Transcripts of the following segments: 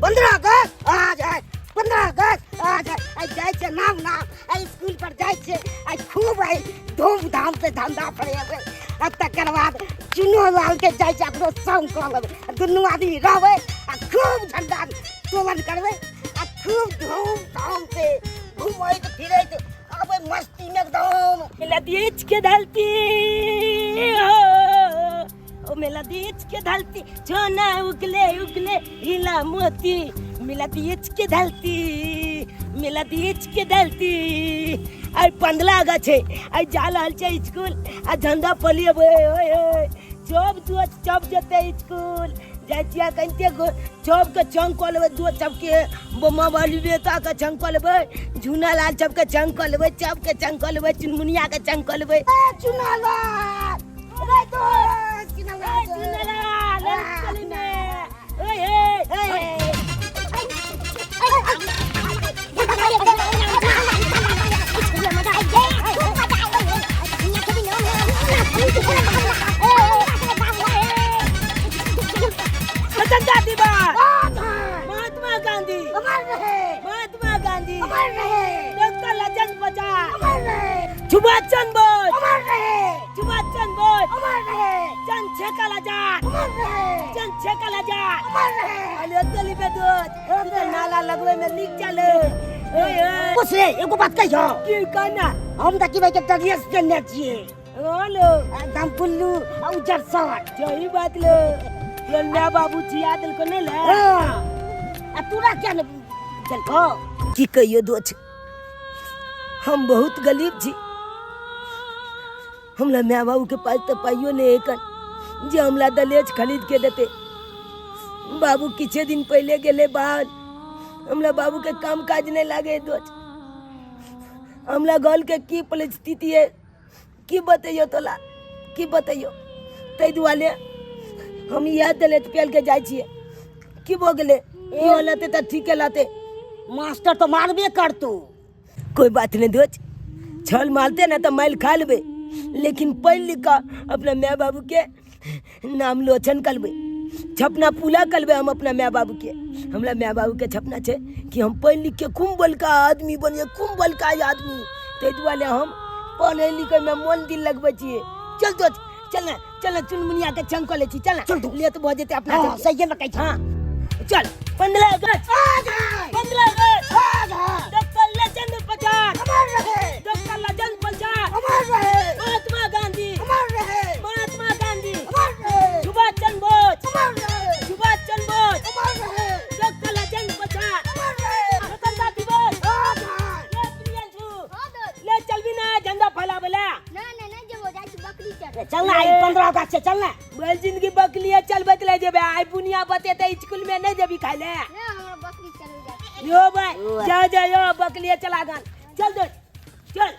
15 अगस्त आ जाए, 15 अगस्त आ जाए, आई जाए छे नाम आई स्कूल पर जाए छे, आई खूब आई धूमधाम से धंधा फड़ेबे। आ तकर बाद चुनो लाल के जाए छे अपनो संग क लेबे, दुनू आदमी रहबे आ खूब झंडा तोलन करबे आ खूब धूमधाम से घूमैत फिरैत अबे मस्ती में एकदम। मेला देच के धलती ओ मेला देच के धलती सोना उगले उगले हिला मोती, मेला देच के धलती, मेला देच के धलती। आई 15 अगस्त छे, आई जा रहल छे स्कूल आ झंडा फलिएबे। ओए ओए जब तू जब जते स्कूल जाय छिया कनते चौक के चंग क लेबे, दो चपके बम्मा वाली बेटा के चंग क लेबे, झूना लाल चप के चंग क लेबे, चप के चंग क लेबे, चुनमुनिया के चंग क लेबे। चुना लाल रे तो चुना लाल, चुना लाल गली में ओए ओए स्वतंत्रता दिवस, महात्मा गांधी अमर रहे, महात्मा गांधी अमर रहे, डॉक्टर लाजन बजाज, अमर रहे, सुभाष चंद्र बोस, अमर रहे, सुभाष चंद्र बोस, अमर रहे, चंद्रशेखर आजाद, अमर रहे, चंद्रशेखर आजाद। अमर रहे। अरे गली में दूध नाला लगवे में लिख चले। ओए कुछ रे एगो बात कहियो, की कहना हम त की भाई के ड्रेस पहनने छिए, हेलो एकदम पुल्लू आ उजर शर्ट। सही बात लो लन्ना बाबू जी आदल को नहीं ले आ तूरा क्या न चल को की कहियो दोछ, हम बहुत गरीब छी, हमला माँ बाबू के पास तो पाइयो नहीं एकन जे हमला दलेज खरीद के देते। बाबू किछ दिन पहले गेले बाहर, हमला बाबू के काम काज नहीं लागे दोछ, हमला घर के की परिस्थिति है की बताइयो तोला, की बताइयो। तै दुआरे हम यह दलेज पेल के जाय छिए, की भो गेले यो लाते त ठीके लाते, मास्टर तो मारबे कर तू। कोई बात नहीं दोस्त, छल मारते ना तो माइल खा लेबे, लेकिन पढ़ लिख कर अपना माँ बाबू के नाम लोचन करबे, छपना पूरा करबे हम अपना माँ बाबू के। हमरा माँ बाबू के छपना छे कि हम पढ़ लिख के खूब बड़का आदमी बनिए, खूब बड़का आदमी। ते दुआरे हम पढ़े लिखे में मन दिल लगबे छिए। चल दोस्त चल चल चुनमुनिया के चंग ले छी, चल चल तू ले तो भजे ते अपना हां सही में कहि हां चल 15 अगस्त आ जाए, 15 अगस्त आ जाए, डॉक्टर लाजन बजाज, अमर रहे, डॉक्टर लाजन बजाज, अमर रहे, महात्मा गांधी, अमर रहे, महात्मा गांधी, अमर रहे, सुभाष चंद्र बोस, अमर रहे, सुभाष चंद्र बोस, अमर रहे, डॉक्टर लाजन बजाज, अमर रहे। स्वतंत्रता दिवस। आ जाए, ले प्रियंशु ले चलबी ना झंडा फहरावेला। चलना 15 अगस्त से चलना। बोल जिंदगी बकली है, चल बकले जेबे आई बुनिया बतेते स्कूल में नहीं जेबी खाए ले। यो भाई जा जा यो बकली चला गन, चल दो चल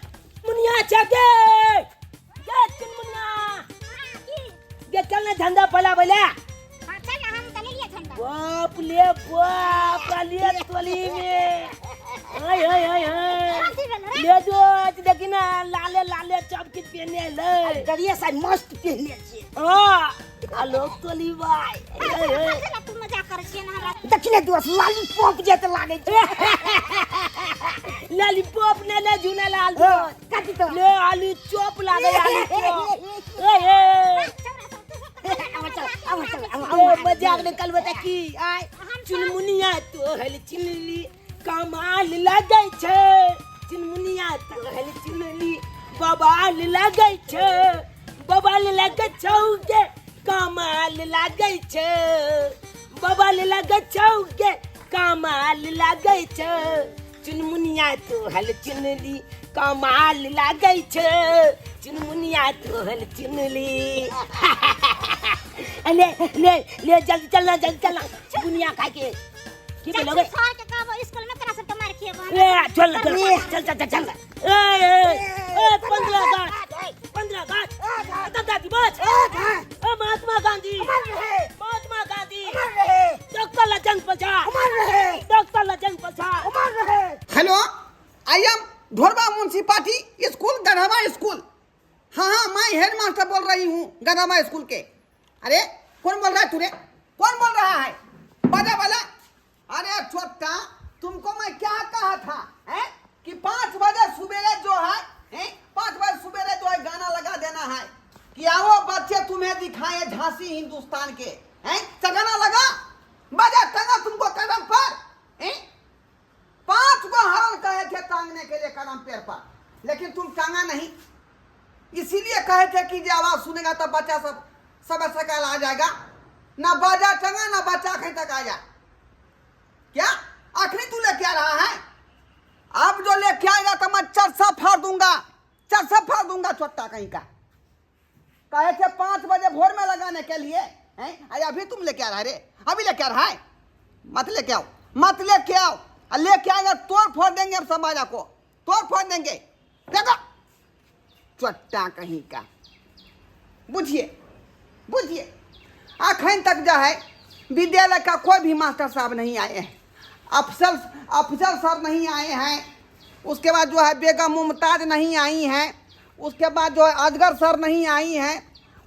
मुनिया चके ये चल मुनिया ये चलना झंडा फहरावेला। बाप ले बाप लिए तोली में ओए ओए ओए ले जो देखी ना लाले लाले चपकी पहने ले डरिया सा मस्त पहनले छी। हां आलोक तोली भाई दक्षिण दिवस लॉलीपॉप जेते लागे छै। लॉलीपॉप ने ले झूना लाल काटी तो ले आलू चॉप लागे आलू चॉप ओए मजाक ने कल बता की आय चुनमुनिया तो हल चिनली कमाल लागे छे, चुनमुनिया तो हल चिनली बबाल लागे छे, बबाल लागे छौके कमाल लागे छे, बबाल लागे छौके कमाल लागे छे, चुनमुनिया तो हल चिनली कमाल लागे छे, चुनमुनिया तो हल चिनली। ले ले ले जल्दी चलना बुनिया खा के की बोलोगे स्कूल में तेरा सबके मार किए चल चल चल चल चल ए 15 अगस्त स्वतंत्रता दिवस, Mahatma Gandhi, Mahatma Gandhi, doctor Lajan Bajaj, doctor Lajan Bajaj. Hello, I am Dhorba municipality school Garhwa school. हाँ मैं हेड मास्टर बोल रही हूँ गढ़वा स्कूल के। अरे कौन बोल रहा है तूने, कौन बोल रहा है? बाजा वाला। अरे हिंदुस्तान के हैं? चगाना लगा, बजा टंगा तुमको कदम पर हैं? 5 को हरण कहे थे टांगने के लिए कदम पैर पर, लेकिन तुम टांगा नहीं। इसीलिए कहे थे कि जो आवाज सुनेगा तब बच्चा सब सकल आ जाएगा। ना बाजा टंगा ना बच्चा कहीं तक आया। क्या आखिरी तू लेके आ रहा है? अब जो लेके आएगा तो मैं चरसा फाड़ दूंगा, चरसा फाड़ दूंगा छोटा कहीं का। कहे थे 5 बजे भोर में लगाने के लिए हैं? अभी तुम लेके आ रहा है रे, अभी लेके आ रहा है? मत लेके आओ, मत लेके आओ। लेके आएगा तोड़ फोड़ देंगे हम सब बाजा को, तोड़ फोड़ देंगे। देखो छोटा कहीं का, बुझिए बुझिए। अखन तक जो है विद्यालय का कोई भी मास्टर साहब नहीं आए हैं, अफसर सर नहीं आए हैं, उसके बाद जो है बेगम मुमताज नहीं आई हैं, उसके बाद जो है अजगर सर नहीं आई हैं,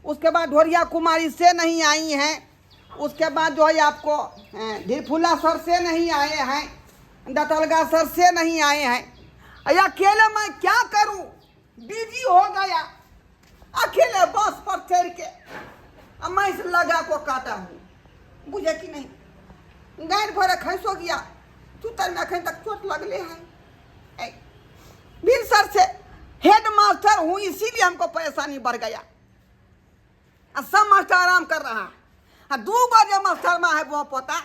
उसके बाद ढोरिया कुमारी से नहीं आई हैं, उसके बाद जो है आपको ढिरफुल्ला सर से नहीं आए हैं, दतलगा सर से नहीं आए हैं। अकेले मैं क्या करूं, बिजी हो गया अकेले बस पर चढ़ के। अब मैं इस लगा को काटा हूँ, बुझे कि नहीं। गाय भरे खैसो गया, तू तर में तक चोट लगले है। बिन सर से हेड मास्टर हूँ, इसीलिए हमको परेशानी बढ़ गया। सब मास्टर आराम कर रहा है। 2 बजे मास्टर में है वो पोता,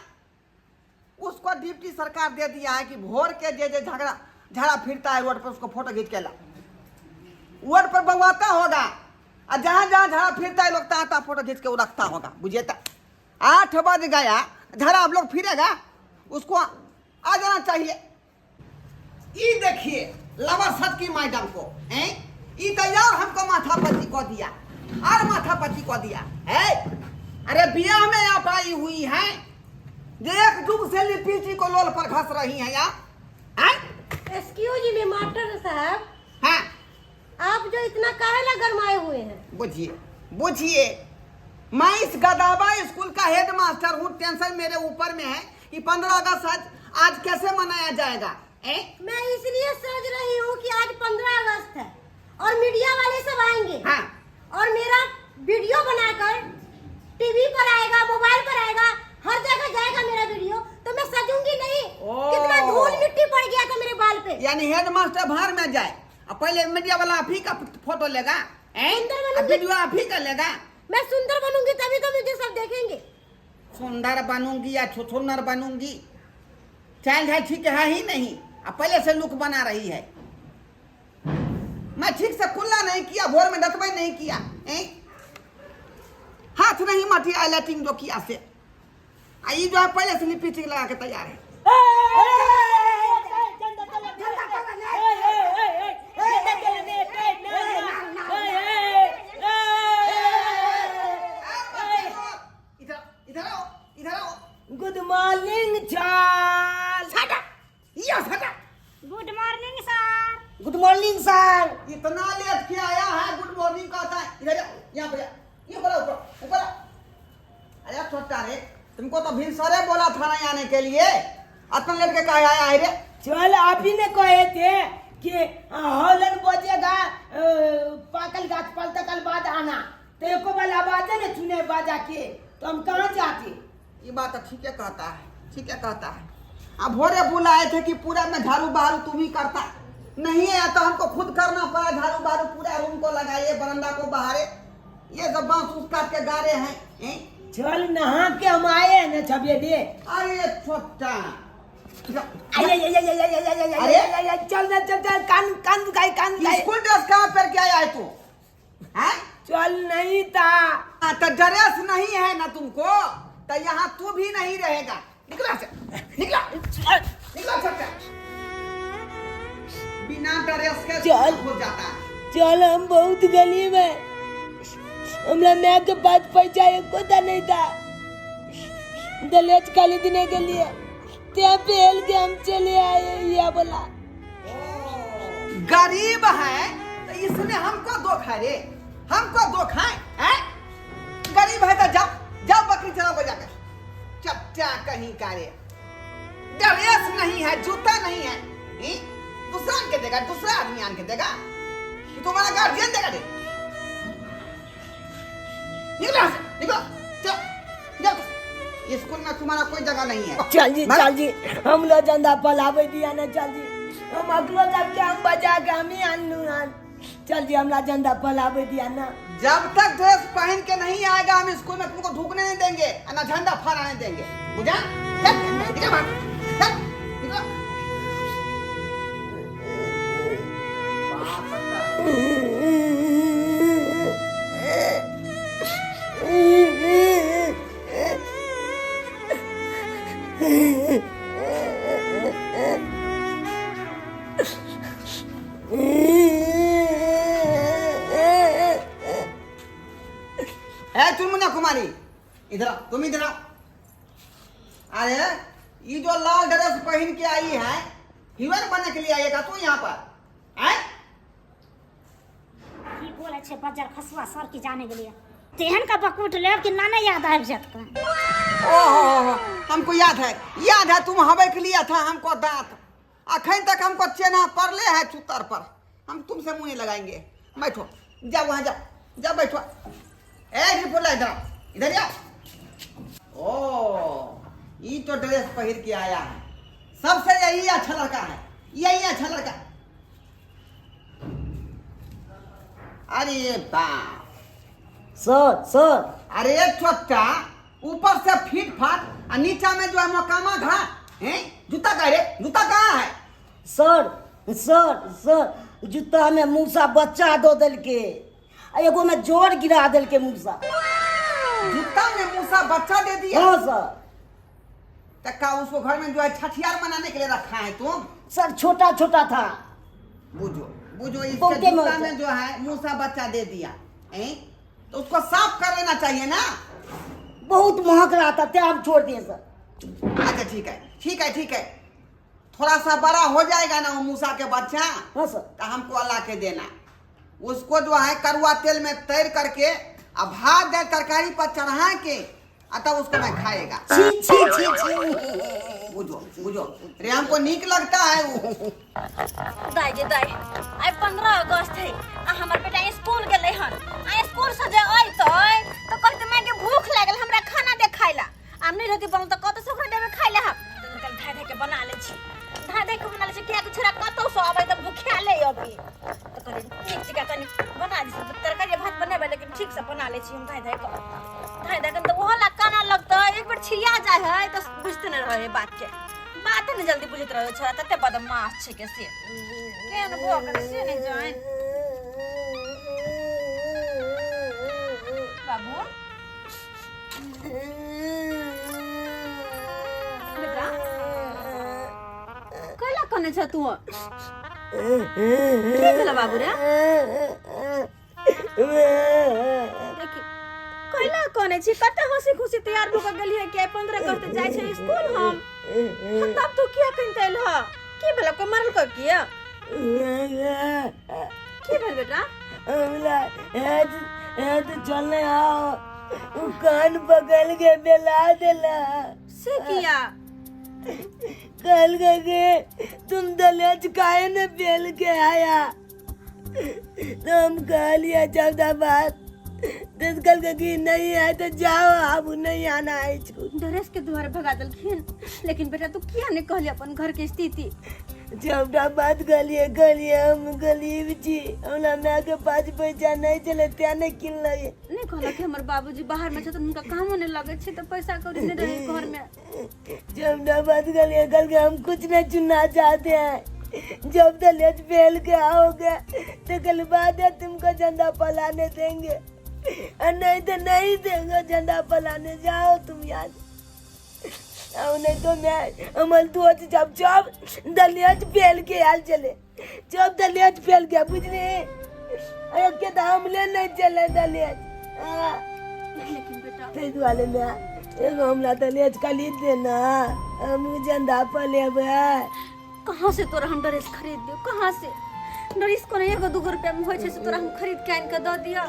उसको डिप्टी सरकार दे दिया है कि भोर के जे झगड़ा फिरता है रोड पर, उसको फोटो खींच के ला, रोड पर बवाता होगा। और जहाँ जहाँ झगड़ा फिरता है लोग तहाँ फोटो खींच के वो रखता होगा, बुझिए। 8 बज गया, झगड़ा आप लोग फिरेगा, उसको आ जाना चाहिए। ये देखिए लवर सत की मैडम को हैं, ये तैयार हमको माथापच्ची को दिया और माथापच्ची को दिया है। अरे बिया में आप आई हुई हैं, जो एक जुग से लिपीची को लोल पर घस रही हैं या? एक्सक्यूज मी मास्टर साहब, हाँ आप जो इतना काहे गरमाए हुए हैं? बुझिए बुझिए, मैं इस गदाबा स्कूल का हेड मास्टर हूँ। टेंशन मेरे ऊपर में है कि 15 अगस्त आज कैसे मनाया जाएगा। मैं इसलिए सोच रही हूँ कि आज 15 अगस्त है और मीडिया वाले सब आएंगे। हाँ। और मेरा वीडियो बनाकर टीवी पर आएगा, मोबाइल पर आएगा, हर जगह जाएगा मेरा वीडियो, तो मैं सजूंगी नहीं। कितना धूल मिट्टी पड़ गया था मेरे बाल पे। यानी हेड मास्टर बाहर में जाए, अब पहले मीडिया वाला आप ही का फोटो लेगा, वीडियो आप ही का लेगा। मैं सुंदर बनूंगी तभी तो मुझे सब देखेंगे। सुंदर बनूंगी या छुछुन्नर बनूंगी, चाइल्ड है ठीक है ही नहीं। अब पहले से लुक बना रही है। मैं ठीक से कुल्ला नहीं किया, भोर में दतबई नहीं किया, हाथ नहीं मटी आईलाइटिंग जो किया से। ये जो है पहले से लिपस्टिक लगा के तैयार है। Good morning Charles. Good morning sir. Good morning sir. इतना लेट क्या आया है, गुड मॉर्निंग का आता है। इधर यहाँ पर ये बोला ऊपर ऊपर। अरे छोटा रे, तुमको तो भी सारे बोला था ना आने के लिए, इतना लेट के कहा आया है रे? चल आप ही ने कहे थे कि हॉलन बजेगा, पाकल गाछ पल तकल बाद आना, तो एको वाला बाजे ने चुने बाजा के, तो हम कहाँ जाते। ये बात तो ठीक है कहता है, ठीक है कहता है। अब भोरे बुलाए थे कि पूरा में झाड़ू बहारू तू भी करता नहीं है, तो हमको खुद करना पड़ा। झाड़ू बहारू पूरा रूम को लगाइए, बरंडा को बहारे, ये सब बांस उस काट के गारे हैं। चल नहा के हम आए हैं ना सवेरे। अरे छोटा, अरे चल ना, चल चल, कान कान दुखाई, कान दुखाई। स्कूल ड्रेस कहाँ पर क्या आए तू हैं? चल नहीं था तो ड्रेस नहीं है ना तुमको, तो यहाँ तू भी नहीं रहेगा। निकला से, निकला निकला छोटा, बिना ड्रेस के चल। हो जाता है। चल हम बहुत गली में, हमरा मैप के पास पैसा एको था नहीं था, दलेज खाली देने के लिए ત્યાં पहल के हम चले आए। ये बोला गरीब है तो इसने हमको धोखा रे, हमको धोखा है। गरीब है तो जाओ जाओ बकरी चलाओ जाकर। चट्टा कहीं का रे, ड्रेस नहीं है, जूता नहीं है, दूसरा आन के देगा, दूसरा आदमी आन के देगा, तुम्हारा गार्जियन देगा रे। निकलो निकलो, चलो स्कूल में तुम्हारा कोई जगह नहीं है। चल जी हम लोग झंडा फहरावे दिया ना। चल जी हम अगलो जब के हम बजा के हम ही आनू आन। चल जी हमरा झंडा फहरावे दिया ना। जब तक ड्रेस पहन के नहीं आएगा हम स्कूल में तुमको ढूकने नहीं देंगे और ना झंडा फहराने देंगे, बुझा? चल, निकल बाहर, चल, निकल। बाप रे। चुनमुनिया कुमारी इधर तुम इधर आओ। अरे ये जो लाल ड्रेस पहन के आई है हीरोइन बनने के लिए आएगा तू यहाँ पर आए? की बोले छे बजर खसवा सर की जाने के लिए तेहन का बकूट लेब कि नाने याद आबि जात का। ओहो हमको याद है तुम हवे के लिए था हमको दांत अखन तक हमको चेना परले है चुतर पर। हम तुमसे मुंह नहीं लगाएंगे। बैठो जाओ वहां जाओ बैठो। ए बोला इधर जा। ओ ये तो ड्रेस पहन के आया है, सबसे यही अच्छा लड़का है, यही अच्छा लड़का। अरे बाप सर अरे छोटा ऊपर से फीट फाट और नीचा में जो है मकामा घाट है। जूता कह रे जूता कहाँ है? सर जूता में मूसा बच्चा दो दिल के एगो में जोड़ गिरा दिल के मूसा। जूता में मूसा बच्चा दे दिया? हाँ सर। तक्का उसको घर में जो है छठियार मनाने के लिए रखा है तुम? सर छोटा था। बुझो इसके जूता में जो है मूसा बच्चा दे दिया है तो उसको साफ कर लेना चाहिए ना। बहुत महक रहा था ते आप छोड़ दिए सर। अच्छा ठीक है थोड़ा सा बड़ा हो जाएगा ना वो मूसा के बच्चा। हाँ सर। तो हमको अल्लाह के देना, उसको जो है कड़वा तेल में तैर करके अब भात दाल तरकारी पर चढ़ा के तब उसको मैं खाएगा। छी बुझो रे हमको नीक लगता है वो। दाई आई 15 अगस्त है आ हमर बेटा स्कूल गेले हन आ स्कूल से जे आई तो कहते मैं के भूख लागल हमरा खाना दे खाइला आ नहीं रहती बनल तो कत से ओकरा देबे खाइला हम तो कल धाय के बना ले छी किया के छोरा कतो सो आबै त भूखा ले अभी तो कहले ठीक का तनी बना दी तरकारी भात बनेबे लेकिन ठीक से बना ले छी हम धाय के तो वो ला काना लगता एक बार छिया जाय है तो बुझते न रहे बात ने जल्दी बुझत रहे छोरा तते बदमाश छे के से केन भो के से नहीं जाय बाबू बेटा कला कने छ तू के भेला बाबू रे देखि कला कने छी कते हंसी खुशी तैयार भ गेली है के 15 करते जाय छै स्कूल हम तब तो क्या कहिन तैल ह की भेला को मारल क किया की भेल बेटा हमला ऐद चलने आओ कान पकड़ के बेला देला से किया कल के तुम दलेज काहे न बेल के आया तो हम कह लिया जब्दाबाद दस कल की नहीं आए तो जाओ अब नहीं आना है स्कूल। ड्रेस के द्वारा भगा दलखिन लेकिन बेटा तू किया ने कहली अपन घर के स्थिति जब्दाबाद गलिए हम गरीब छी हमरा माँ के पास पैसा नहीं चले त्या नहीं किन लगे नहीं कहला कि हमर बाबूजी बाहर में छ तो उनका काम होने लगे छे तो पैसा कौड़ी नहीं रहे घर में। जब्दाबाद गलिए कल के हम कुछ नहीं चुनना चाहते हैं जब दलेज बेल के आओगे तो कल बाद तुमको झंडा फहराने देंगे और नहीं तो नहीं देंगे झंडा फहराने जाओ तुम याद नहीं तो मैं अमल तो जब दलियाज फेल के हाल चले जब दलियाज फेल गया बुझले के दाम ले नहीं चले दलियाज लेकिन बेटा तेज वाले में एगो हमरा दलियाज खरीद देना हम झंडा फहराबे। कहां से तोरा हम ड्रेस खरीद दियो कहां से ड्रेस को नहीं एगो 2 रुपया में होय छे से तोरा हम खरीद के आन के द दिया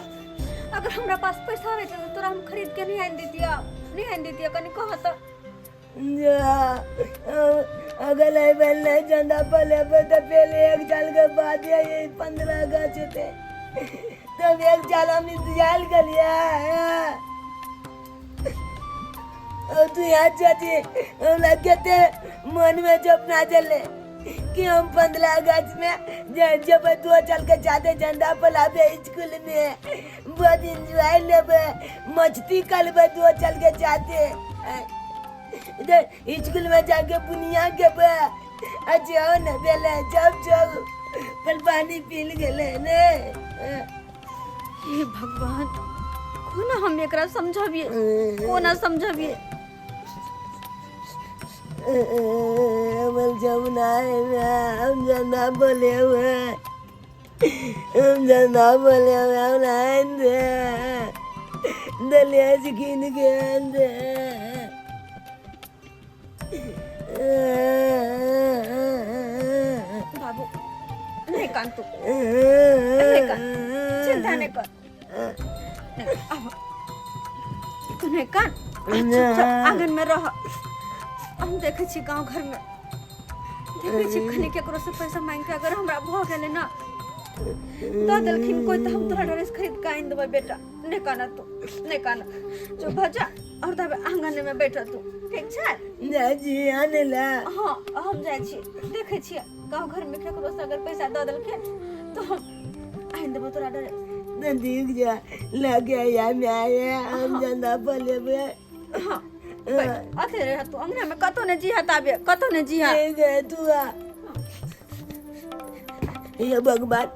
अगर हमरा पास पैसा रहे तो तोरा हम खरीद के नहीं आन देतिया कनी कह तो अगर नहीं झंडा फहराबे तो पहले 1 साल के बाद ये 15 अगस्त थे तब 1 साल हम इंतजार कर लिया और तू यहाँ चाची हम लोग कहते मन में जब ना चले कि हम 15 अगस्त में जब 2 चल के जाते झंडा फहरावे स्कूल में बहुत इंजॉय लेबे मस्ती करबे 2 चल के जाते इधर स्कूल में जाके बुनिया के बे अच्छा न बेले जब पर पानी पील गेले ने हे भगवान कोना हम एकरा समझाबिए कोना समझाबिए अमल जमुना हम जना बोले हुए हम जना बोले हुए हम लाएंगे दलिया सिकीन के अंदर बाबू नहीं कान तू नहीं कान चिंता नहीं कर तू नहीं कान चुपचाप आंगन में रह हम देखे छी गांव घर में देखे छी खनी केकरो से पैसा मांग के अगर हमरा भ गेले ना तो देलखिन कोई तो हम तोरा ड्रेस खरीद के आइन देबे बेटा नहीं काना तू नहीं काना जो भजा और तब आंगन में बैठ तू ठीक छै जी आने ला हां हम जाय छी देखे छी गांव घर में केकरो से अगर पैसा द देलखिन तो हम आइन देबे तोरा ड्रेस नजदीक जा लगे या में आए हम जना बोले बे हां अथे रे तू अंगना में कतो ने जी हताबे कतो ने जी हा गए तू आ ये भगवान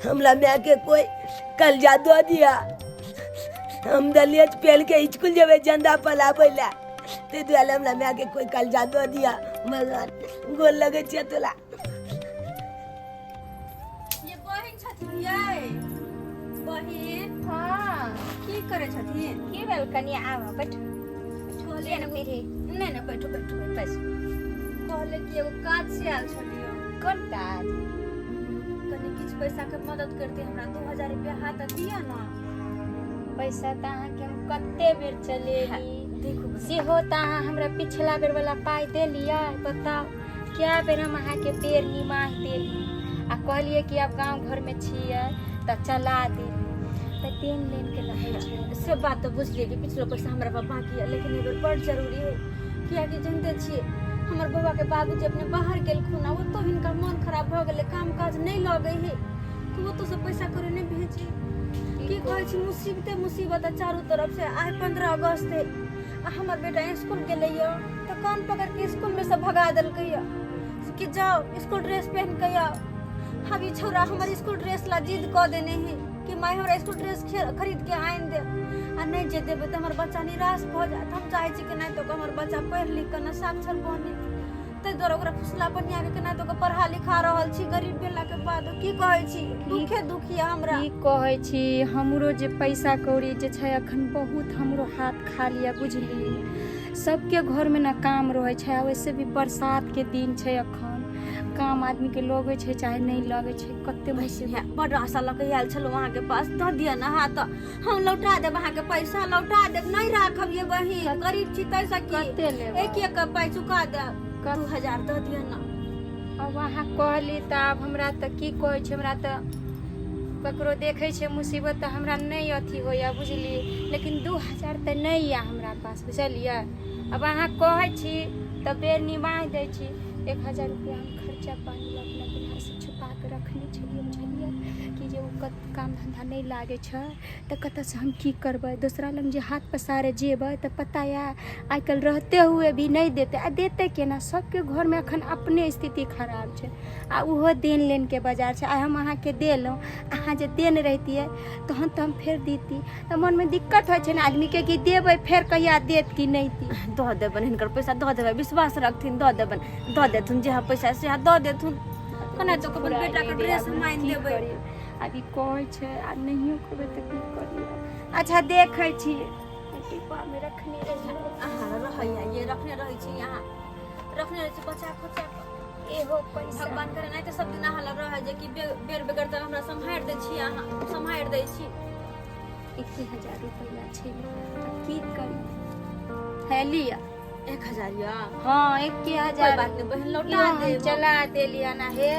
हमला में के कोई कल जा दो दिया हम दलियत पेल के स्कूल जबे झंडा फहरावेला ते दुआले हमला में के कोई कल जा दो दिया भगवान गोल लगे छे तोला ये बहिन छथिन ये बहिन हां की करे छथिन की भेल कनी आवा बैठ छोले न मेरे नहीं ना बैठो बैठो बस कहले कि एगो काज से आल छलियो कोन काज कनी किछ पैसा के मदद करते हमरा 2000 रुपया हाथ दिया ना पैसा त अहाँ के हम कते बेर चलेली देखो से हो त अहाँ हमरा पिछला बेर वाला पाई देलिया बताओ क्या बेर हम अहाँ के पेड़ निमाह देली आ कहलिए कि आप गांव घर में छिए त चला दे त देन लेन के लगे छै सब बात तो बुझलिए कि पिछलो पैसा हमरा पास बाकी है लेकिन एगो बड़ जरूरी है किया कि जानते छिए हमर बाबा के बाबूजी अपने बाहर गेल खुना वो तो इनका मन खराब भ गेले काम काज नहीं लगे है तो वो तो सब पैसा करे नहीं भेजी की कहै छी मुसीबत चारों तरफ से आइ 15 अगस्त है आ हमर बेटा स्कूल गेले यो तो कान पकड़ के स्कूल में से भगा देलकै यो कि जाओ स्कूल ड्रेस पहन के आओ अभी छोरा हमर स्कूल ड्रेस ला जिद क देने है कि मैं हमरा स्कूल ड्रेस खरीद के आइन दे आ नहीं जे देबे त हमर बच्चा निराश भ जात हम चाहे छी कि नहीं तो हमर बच्चा पढ़ लिख के ना साक्षर बने ते द्वारा ओकरा फुसला बनिया के नहीं तो पढ़ा लिखा रहल छी गरीब भेला के बाद की कहै छी दुखे दुखिया हमरा की कहै छी हमरो जे पैसा कौड़ी जे छै अखन बहुत हमरो हाथ खाली है बुझली सबके घर में ना काम रहे छै वैसे भी बरसात के दिन छै अखन काम आदमी के लगे छै चाहे नहीं लगे छै कते मुसीबत बड़ आशा लगे आयल छलो वहां के पास द दिया ना हाथ हम लौटा देब वहां के पैसा लौटा देब नहीं राखब ये बहिन गरीब छी तैसा की एक एक पाई चुका देब 2000 द दिया ना अब वहाँ कहली त अब हमरा त की कहै छै हमरा त ककरो देखे छै मुसीबत त हमरा नहीं अथी होया बुझली लेकिन 2000 त नहीं है हमरा पास बुझलिए अब अहाँ कहै छी त बेर निमाह दै छी 1000 रुपया हम खर्चा पानी अपना बिना से छुपा के रखने छलिए बुझलिए कि जे ओ काम धंधा नहीं लागे छै त कत से हम की करबै दूसरा लग जे हाथ पसारे जेबै त पता या आजकल रहते हुए भी नहीं देते आ देते केना सबके घर में अखन अपने स्थिति खराब छै आ उहो देन लेन के बाजार छै आ हम अहाँ के देलौं अहाँ जे देन रहतिए तहन त हम फेर दीती त मन में दिक्कत होइ छै ना आदमी के कि देबै फेर कहिया देत कि नहीं दी द देबन हिनकर पैसा द देबै विश्वास रखथिन द देबन द देथुन जे पैसा से द देथुन कने तो अपन बेटा के ड्रेस माइन देबै अभी कहै छै आ नहियो कहबै त की करिए अच्छा देखै छी टिपा में रखने रहैया ये रखने रही छी यहाँ रखने रही छी बचा खोचा एहो पैसा भगवान करे नहीं तो सब दिन अहाँ लग रहे जे कि बेर बेगर तक हमरा संभार दे छी अहाँ संभार दे छी 1000 रुपया छै की करी है लिया 1000 या हां 1000 कोई बात नहीं बहन लौटा दे चला दे लिया ना है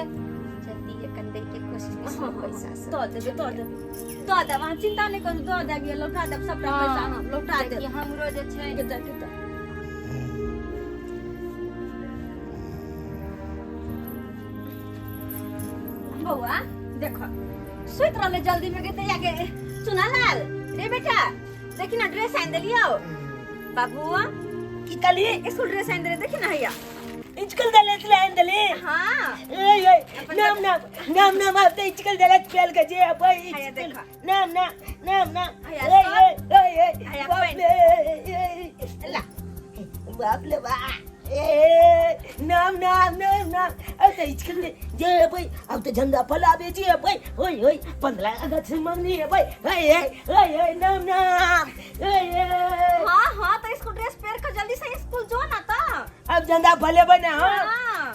जल्दी ये कर दे के कोशिश पैसा से द दे वहां चिंता नहीं करू द दे लौटा दे सबटा पैसा हम लौटा दे हमरो जे छै बउआ देखो सुत रहले जल्दी में के जाके सुना लाल रे बेटा देखी ना ड्रेस आइन देलियो बाबू की कली स्कूल ड्रेस आइन दे देखी ना हैया इचकल दलेत लाइन दले हां ए नाम आपते इचकल दलेत पेल के जे भाई हैया देखा नाम हैया ए बाप ला बाप ले बा ए नाम अब तो इचकल जे भाई अब तो झंडा फहरावे जे भाई ओए 15 अगस्त मंगनी है भाई ए नाम हां तो स्कूल ड्रेस पहन के जल्दी से स्कूल जो ना तो अब झंडा फले बना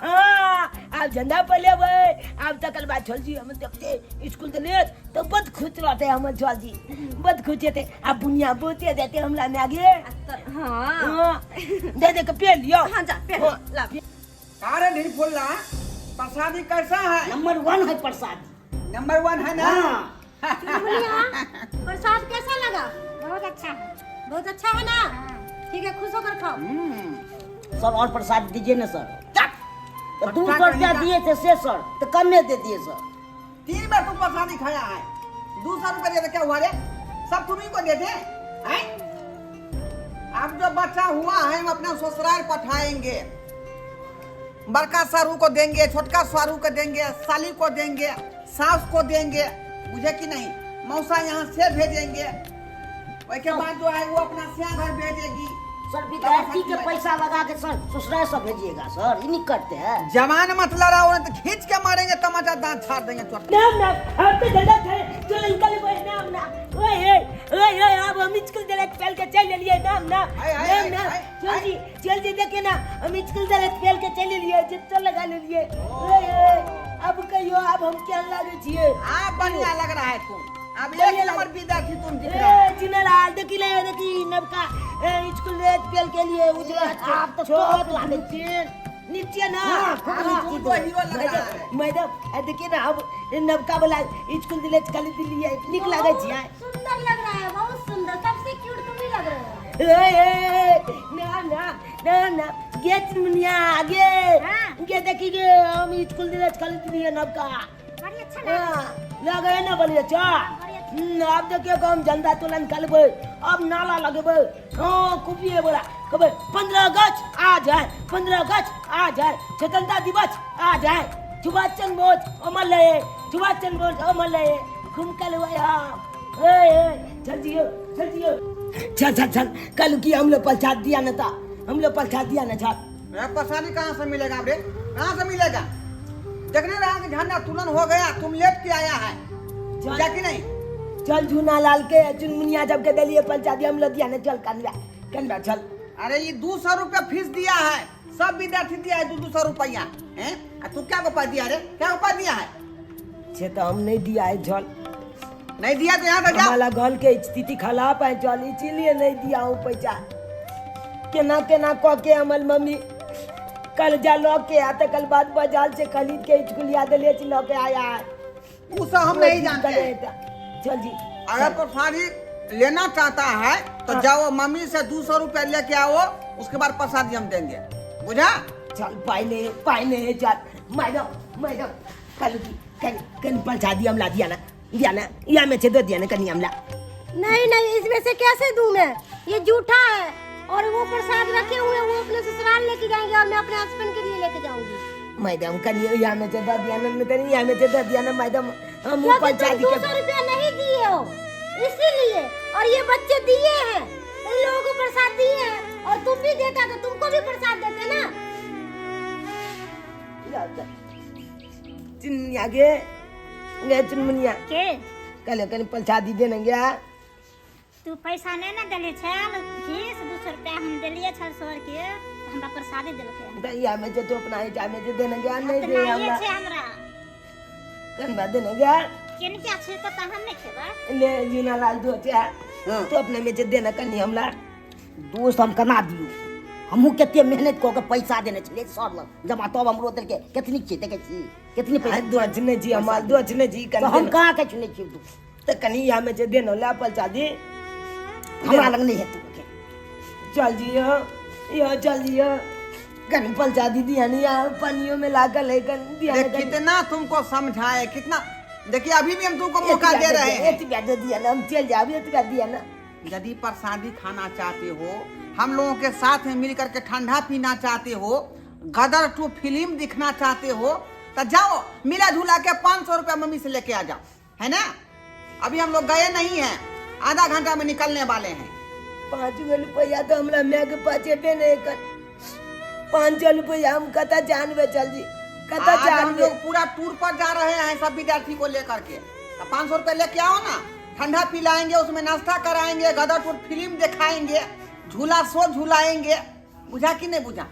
हाँ अब झंडा फले भाई अब तकल बात चल जी हम देखते स्कूल तो ले तो बहुत खुश रहते हम चल जी बहुत खुश थे अब बुनिया बोते देते हमला में आगे हां दे के पे लियो हां जा पे ला अरे नहीं बोल रहा प्रसादी कैसा है? नंबर 1 है प्रसाद। नंबर 1 है ना? प्रसाद कैसा लगा? बहुत अच्छा है, बहुत अच्छा है ना? ठीक है, खुश होकर खाओ। सर और प्रसाद दीजिए ना सर। तो 200 रुपया दिए थे से सर, तो कम में दे दिए सर। 3 बार तुम प्रसादी खाया है, 200 रुपया दे तो क्या हुआ रे? सब तुम्ही को देते हैं? अब जो बच्चा हुआ है हम अपना ससुराल पठाएंगे, बड़का सारू को देंगे, छोटका सारू को देंगे, साली को देंगे, सास को देंगे, बुझे कि नहीं? मौसा यहाँ से भेजेंगे, उसके बाद जो है वो अपना सिया घर भेजेगी। सर विद्यार्थी के पैसा लगा के सर ससुराल सब भेजिएगा सर, ये नहीं करते हैं। जवान मत लड़ाओ ना तो खींच के मारेंगे, तमाचा दांत छाड़ देंगे चोट। अब तो गलत है, चलो निकल भाई नाम ओए अब हम स्कूल दले पेल के चल लिए नाम चल जी देखे ना हम स्कूल दले पेल के चल लिए जितना लगा लिए अब कहियो अब हम क्या लागे छिए आप बढ़िया लग रहा है तुम, अब एक नंबर विद्यार्थी तुम दिख रहा है। जिनलाल देखी नबका स्कूल दले पेल के लिए उजला आप तो बहुत लागे नीचे ना तुमको हीरो लग रहा है। मैडम देखिए ना अब नबका वाला स्कूल दिले कल दिल्ली निक लागे छिए सुंदर लग रहा है, बहुत सुंदर, सबसे क्यूट तुम ही लग रहे हो। ना गेट मुनिया आगे गे देखिए हम स्कूल दिले कल दिल्ली नबका बड़ी अच्छा लगे ना बोलिए चा अब देखिए हम झंडा तोलन कलबे अब नाला लगेबे हाँ कुपिए बोला कबे 15 अगस्त आ जाए, 15 अगस्त आ जाए, स्वतंत्रता दिवस आ जाए, सुभाष चंद्र बोस अमर रहे, सुभाष चंद्र बोस अमर रहे, खुमकल हुआ चल जियो चल कल की हम लोग प्रसाद दिया न था, हम लोग प्रसाद दिया न था। प्रसादी कहाँ से मिलेगा रे? कहाँ से मिलेगा? देखने रहा कि झंडा तुलन हो गया, तुम लेट के आया है क्या कि नहीं? चल झूना लाल के चुनमुनिया जब के दलिए प्रसादी हम लोग दिया न चल कन्या चल। अरे ये 200 रुपया फीस दिया है, सब विद्यार्थी दिया है 200 रुपया हैं? तू क्या उपाय दिया रे? क्या उपाय दिया है? छे तो हम नहीं दिया है चल, नहीं दिया तो यहाँ तो जाओ। हमारा घर के स्थिति खराब है चल, इसीलिए नहीं दिया हूँ पैसा। केना कह के हमार मम्मी कल जा लो के आते, कल बाद बाजार से खरीद के स्कूलिया दले लो के आया है। वो सब हम नहीं जानते। चल जी अगर प्रसादी लेना चाहता है तो जाओ मम्मी से 200 रुपया लेके आओ, उसके बाद प्रसादी हम देंगे, बुझा? चल पाइले चल मैडम कल प्रसादी हमला दिया ना या में से दो दिया ना कनी हमला। नहीं इसमें से कैसे दूं मैं, ये झूठा है। और वो प्रसाद रखे हुए वो अपने ससुराल लेके जाएंगे और मैं अपने हस्बैंड के लिए लेके जाऊंगी। मैडम कनी या में से दो दिया ना, नहीं या में से दो दिया ना मैडम, हम प्रसादी के 200 रुपया नहीं दिए हो इसीलिए, और ये बच्चे दिए हैं, इन लोगों को प्रसाद दिए हैं, और तुम भी देता तो तुमको भी प्रसाद देते ना। चिन्निया गे चुनमुनिया के कल प्रसादी देने गया तू पैसा नहीं ना दले छल, फीस 200 रुपया हम दिलिए छल सर के, हमरा प्रसादी देलके। दैया में तो अपना हिसाब में से देने गया नहीं दे नहीं हमरा छे हमरा कन बात देने गया केन क्या छे तो हम नहीं खेबा। ले जीना लाल दो चा तो अपने में से देना कनी हमला दोस्त हम कना दियो, हमहू केते मेहनत को के पैसा देने छले सर लग जमा तब हमरो देल के कितनी छी देखे छी कितनी पैसा दो अच्छने जी हमार दो अच्छने जी तो हम कहां के चुने छी तू तो कनी या में से देनो ला प्रसादी हमरा लग नहीं है तू के चल जियो यो चल जियो कहीं पलचा दीदी है नहीं पानियों में ला कर लेकर दिया अरे कितना तुमको समझाए कितना। देखिए अभी भी हम तुमको मौका दे रहे हैं। दिया ना हम चल जाओ दिया ना। यदि प्रसादी खाना चाहते हो, हम लोगों के साथ में मिल करके ठंडा पीना चाहते हो, गदर 2 फिल्म दिखना चाहते हो, तो जाओ मिला जुला के 500 रुपया मम्मी से लेके आ जाओ, है ना। अभी हम लोग गए नहीं हैं, आधा घंटा में निकलने वाले हैं। 5 रुपया तो हमरा मैं के पाचे पे नहीं कर 500 रुपया हम कता जानवे चल जी कता आज हम जानवे। लोग पूरा टूर पर जा रहे हैं सब विद्यार्थी को लेकर के। तो 500 रुपया लेके आओ ना, ठंडा पिलाएंगे, उसमें नाश्ता कराएंगे, गदर टूर फिल्म दिखाएंगे, झूला सो झूलाएंगे। बुझा कि नहीं बुझा?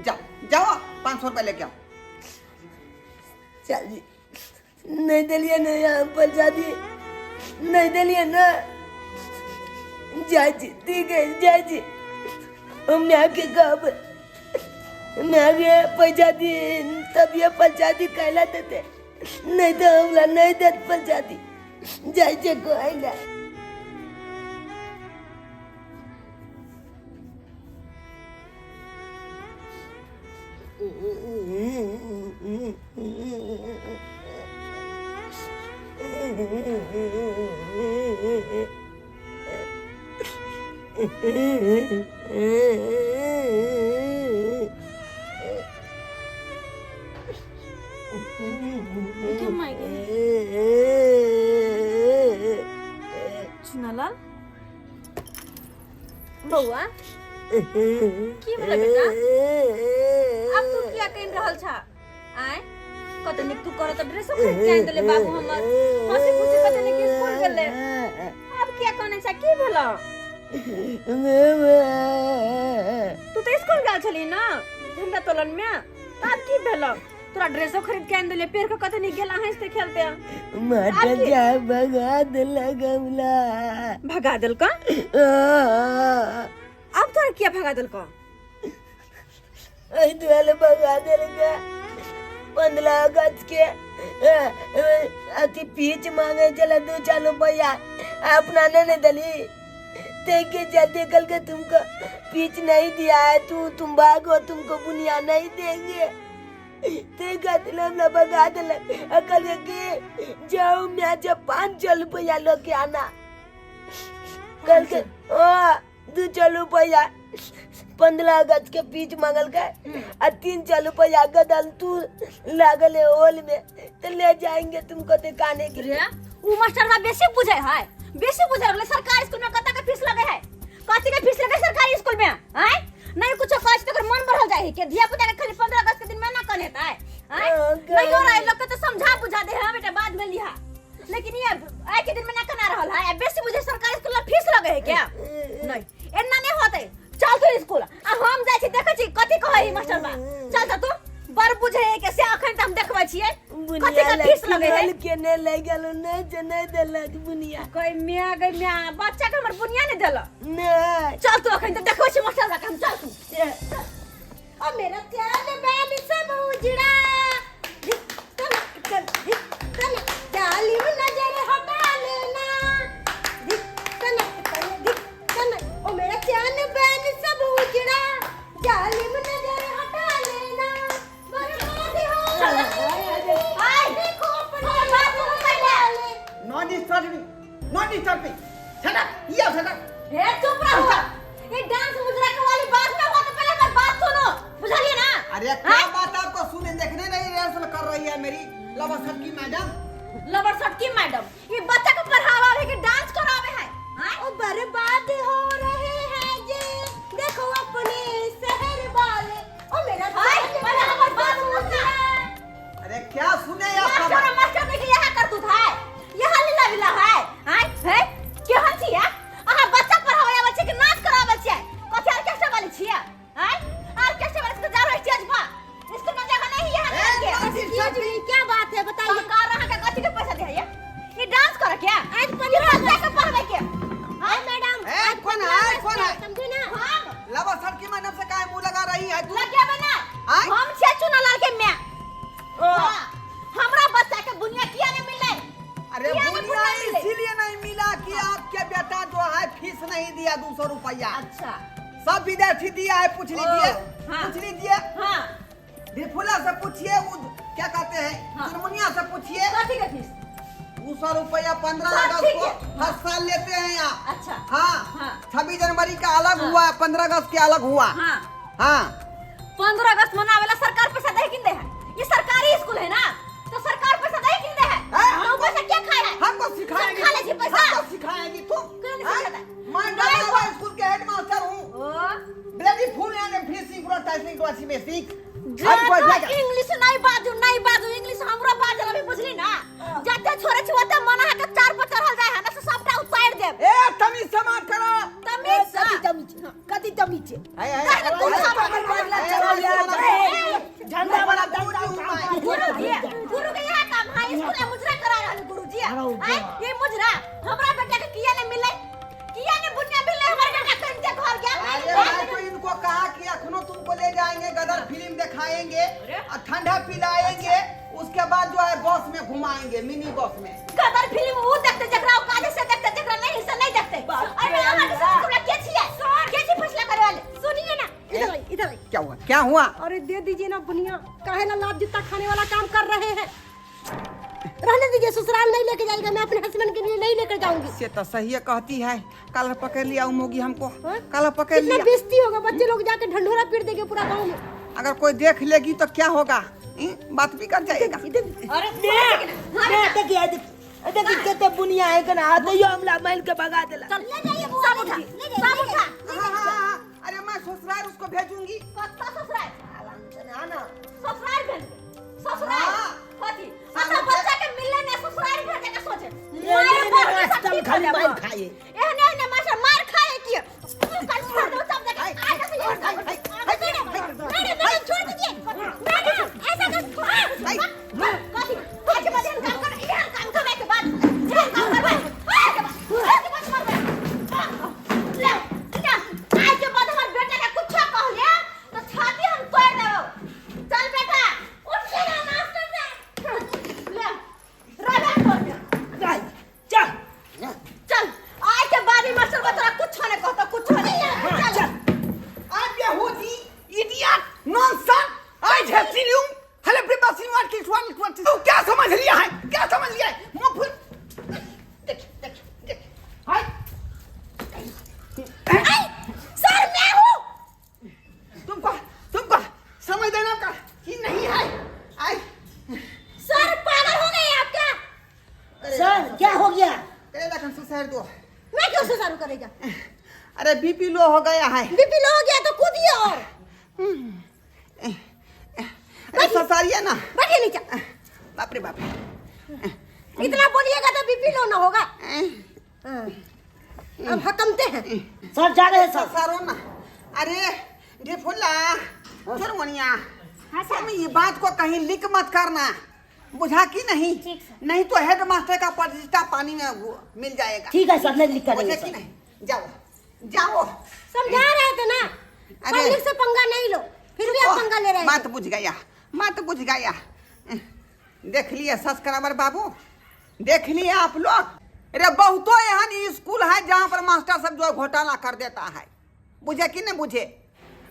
जाओ जाओ 500 रुपया लेके आओ। चल जी नहीं दिलिए ना यहाँ पर जादी नहीं दिलिए ना जाजी ठीक है जाजी मैं आके कब मैं आगे पैसा दी तब ये पंचायती कहला देते नहीं तो हमला नहीं देते पंचायती जाइए को आएगा। सुनालाल बउआ की भेलै बेटा अब तू क्या कह रहल छ आय कतनी तू करत ड्रेस खरीद के आन देले बाबू हमर हंसी खुशी कतनी के स्कूल गेले अब क्या कहने छ की भेलो तू तो स्कूल गेल छली ना झंडा तोलन में तब की भेलो तोरा ड्रेसो खरीद के आन देले पेड़ के कतनी गेला हंसते खेलते माता जा भगा देला गमला भगा देल का अब तोरा क्या भगा देल का आई दुआले भगा देलगा 15 अगस्त के अति पीछ मांगे चला 2-4 रुपया अपना नहीं दली देखे जाते कल के तुमको पीछ नहीं दिया है तुम भागो तुमको बुनिया नहीं देंगे देखा दिलम ना भगा दिल अकल के जाओ मैं जब 500 रुपया लेके आना कल के 200 रुपया 15 अगस्त के पीछ मांगल का और 300 रुपया गदल तू लागल है होल में तो ले जाएंगे तुमको दिखाने के लिए। उ मास्टर बा बेसी बुझे है बेसी बुझे वाला सरकारी स्कूल में कता का फीस लगे है कथि के फीस लगे सरकारी स्कूल में हैं नहीं कुछ काज तो मन बढ़ल जाए के धिया पुता के खाली 15 अगस्त के दिन में ना कने है नहीं हो रहा है लोग के तो समझा बुझा दे हां बेटा बाद में लिहा लेकिन ये आज के दिन में ना कना रहल है बेसी बुझे सरकारी स्कूल में फीस लगे है क्या नहीं एना नहीं होते चल तू स्कूल आ हम जाय छी देखै छी कथि कहै मास्टर बा चल जा तू बर बुझे के से अखन त हम देखबै छियै कथि के फीस लगे है के ने ले गेल नहीं देलक बुनिया कोई मिया गई मिया बच्चा के हमर बुनिया नहीं देला नहीं चल तू अखन त देखबै छी मास्टर बा हम चल तू ओ मेरा प्यार बैल सब उजड़ा चल जालिम नजर हटा लेना ओ मेरा चैन बैल सब उजड़ा जालिम नजर हटा लेना बर्बाद हो आय देखो अपने बात को पहले नॉट डिस्टर्बिंग शट अप ये शट अप हे चुप रहो ये डांस मुजरा के वाली बात में हो तो पहले मेरी बात सुनो बुझलिए ना अरे क्या बात आपको सुने देखने नहीं रिहर्सल कर रही है मेरी लवसत की मैडम लवरसट की मैडम ये बच्चा को पढ़ावा है कि डांस करावे है ओ बर्बाद हो रहे हैं जी देखो अपने शहर वाले ओ मेरा पहले हमारी बात सुनना अरे क्या सुने आपका मास्टर मास्टर देखिए यहाँ कर तू था यहाँ लीला विला है है क्या हंसी है आहा बच्चा पढ़ावे बच्चे के नाच करावे छे कथि ऑर्केस्ट्रा वाली छिए है ऑर्केस्ट्रा वाली तो जा रही स्टेज पर स्कूल में जगह नहीं है क्या बात है बताइए सरकार रहा के कथि के पैसा दे ये डांस कर क्या आज बच्चा के पढ़ावे के हां मैडम कौन है समझे ना हम लवसत की मैडम से काहे मुंह लगा रही है तू लगे बना हम छे चुना लाल के मैं हमरा बच्चा के बुनिया किया नहीं मिले अरे बुनिया इसीलिए नहीं मिला कि आपके बेटा जो है फीस नहीं दिया 200 रुपया अच्छा सब विद्यार्थी दिया है, पूछ लीजिए। हाँ। पूछ लीजिए, हाँ भिफुला से पूछिए, वो क्या कहते हैं, हाँ। चुनमुनिया से पूछिए। कथी के फीस? 200 रुपया 15 हाँ, अगस्त ठीक को है। हर साल लेते हैं यहाँ। अच्छा हाँ, हाँ। 26 जनवरी का अलग हाँ। हुआ, 15 अगस्त के अलग हुआ। हाँ हाँ 15 अगस्त मनावेला सरकार पैसा दे किन दे है? ये सरकारी स्कूल है ना, तो सरकार पैसा दे किन दे है? तो पैसा क्या खाए है? हमको सिखाएंगे, खा ले जी पैसा। हमको सिखाएंगी तुम। क्यों नहीं हाँ? सिखाता? मैं डबरा स्कूल के हेडमास्टर हूँ। Oh bloody fool and finishing protesting to achieve basic. English नहीं बाजू इंग्लिश हमरा बाजल अभी बुझली ना। जते छोरे छुआते मना है के 4 पर चढ़ल जाए है ना, से सबटा उतार देब। ए तमीज से बात करो। तमीज से कथी तमीज है? झंडा वाला डंडा गुरु के यहाँ काम है, स्कूल में मुजरा करा रहल गुरुजी। हैं ये मुजरा हमरा बेटा के किया ने मिले, किया ने बुनिया मिले, हमरा बेटा कंटे घर गया। अरे भाई तो इनको कहा कि अखनो तुमको ले जाएंगे, गदर फिल्म दिखाएंगे और ठंडा पिलाएंगे, उसके बाद जो है बस में घुमाएंगे, मिनी बस में। गदर फिल्म वो देखते जकरा काले से देखते, जकरा नहीं से नहीं देखते। अरे हमारे साथ तुमरा के छिए? के छी फैसला करे वाले? सुनिए ना, इधर आई। क्या हुआ, क्या हुआ? अरे दे दीजिए ना बुनिया, काहे ना लात जूता खाने वाला काम कर रहे हैं। रहने दीजिए, ससुराल नहीं लेके जाएगा, मैं अपने हस्बैंड के लिए नहीं लेकर जाऊंगी। से तो सही है कहती है, कल पकड़ लिया उमोगी हमको, हाँ? कल पकड़ कितना लिया। बेइज्जती होगा, बच्चे लोग जाके ढंढोरा पीट देंगे पूरा गांव में। अगर कोई देख लेगी तो क्या होगा? बात भी कर जाएगा। अरे देखिए कितने बुनिया है कि ना, आते हमला महल के भगा देला। चल ले जाइए बुआ, सब उठा, सब उठा। हाँ, अरे मैं ससुराल उसको भेजूंगी। कत्ता ससुराल? ना ससुराल भेज, ससुराल हाँ। कथी? अच्छा बच्चा के मिलने में ससुराल भेजे के सोचे? ये रास्ता में खाली मार खाए। एहने एहने मास्टर मार खाए कि कल छोड़ दो सब जगह। आगे से ये नहीं छोड़ दीजिए, नहीं ऐसा कथी? आगे बाद हम काम कर, ये काम करने के बाद ये काम करवाए, आगे बाद मारवाए। ले ना, आगे बाद हमारे बेटे का कुछ कह लिया तो छाती हम तोड़ देबो। चल बेटा उठ के ना मास्टर से ले राजा तोड़ दे। चल आज के बाद ही मास्टर बता कुछ नहीं कहता, कुछ नहीं। चल आप ये होती इडियट नॉनसेंस, आज है सिलियम हले प्रिपरेशन वाट की स्वान तू क्या समझ लिया है, क्या समझ लिया है? मुंह देख हाय सर मैं हूँ। तुमको समझ देना का कि नहीं है। आई सर पागल हो गए आप क्या? सर क्या हो गया? तेरा कौन सा शहर दो? मैं क्यों से शुरू करेगा? अरे बीपी लो हो गया है। बीपी लो हो गया तो कूदिए और अरे ससारिया ना, बैठिए नीचे। बाप रे बाप। इतना बोलिएगा तो बीपी लो ना होगा। अब हकमते हैं। सर जा रहे हैं सर। ससारो ना, अरे ढिफुल्ला चुरमुनिया, तुम ये बात को कहीं लिख मत करना, बुझा कि नहीं? नहीं तो हेडमास्टर का प्रतिष्ठा पानी में मिल जाएगा। ठीक है सर, नहीं लिख बुझे करेंगे कि सर। नहीं? जाओ जाओ। समझा रहे थे ना, पब्लिक से पंगा नहीं लो, फिर भी आप पंगा ले रहे हैं। बात बुझ गया, बात बुझ गया। देख लिए सब्सक्राइबर बाबू, देख लिए आप लोग। अरे बहुतों यहाँ स्कूल है जहाँ पर मास्टर सब जो है घोटाला कर देता है, बुझे कि नहीं बुझे?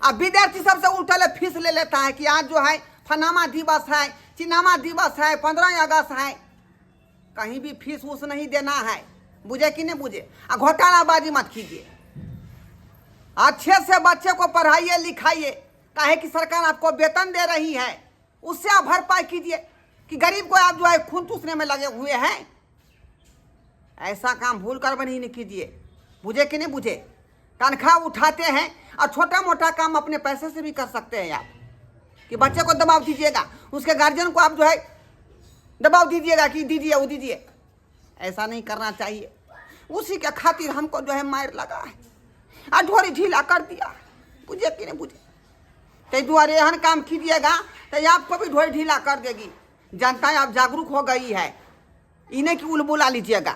अब विद्यार्थी सबसे उल्टा फीस ले लेता है कि आज जो है फनामा दिवस है, चिनामा दिवस है, 15 अगस्त है, कहीं भी फीस उस नहीं देना है, बुझे कि नहीं बुझे? घोटालाबाजी मत कीजिए, अच्छे से बच्चे को पढ़ाइए लिखाइए, काहे कि सरकार आपको वेतन दे रही है, उससे आप भरपाई कीजिए कि गरीब को आप जो है खून चूसने में लगे हुए हैं। ऐसा काम भूल कर भी नहीं कीजिए, बुझे कि नहीं बुझे? तनख्वाह उठाते हैं और छोटा मोटा काम अपने पैसे से भी कर सकते हैं आप, कि बच्चे को दबाव दीजिएगा, उसके गार्जियन को आप जो है दबाव दीजिएगा कि दीजिए वो दीजिए, ऐसा नहीं करना चाहिए। उसी के खातिर हमको जो है मार लगा है, अधोरी ढीला कर दिया, बुझे कि नहीं बुझे? ते द्वारे एहन काम कीजिएगा तो आपको भी ढोरी ढीला कर देगी। जनता अब जागरूक हो गई है, इन्हें की उल बुला लीजिएगा।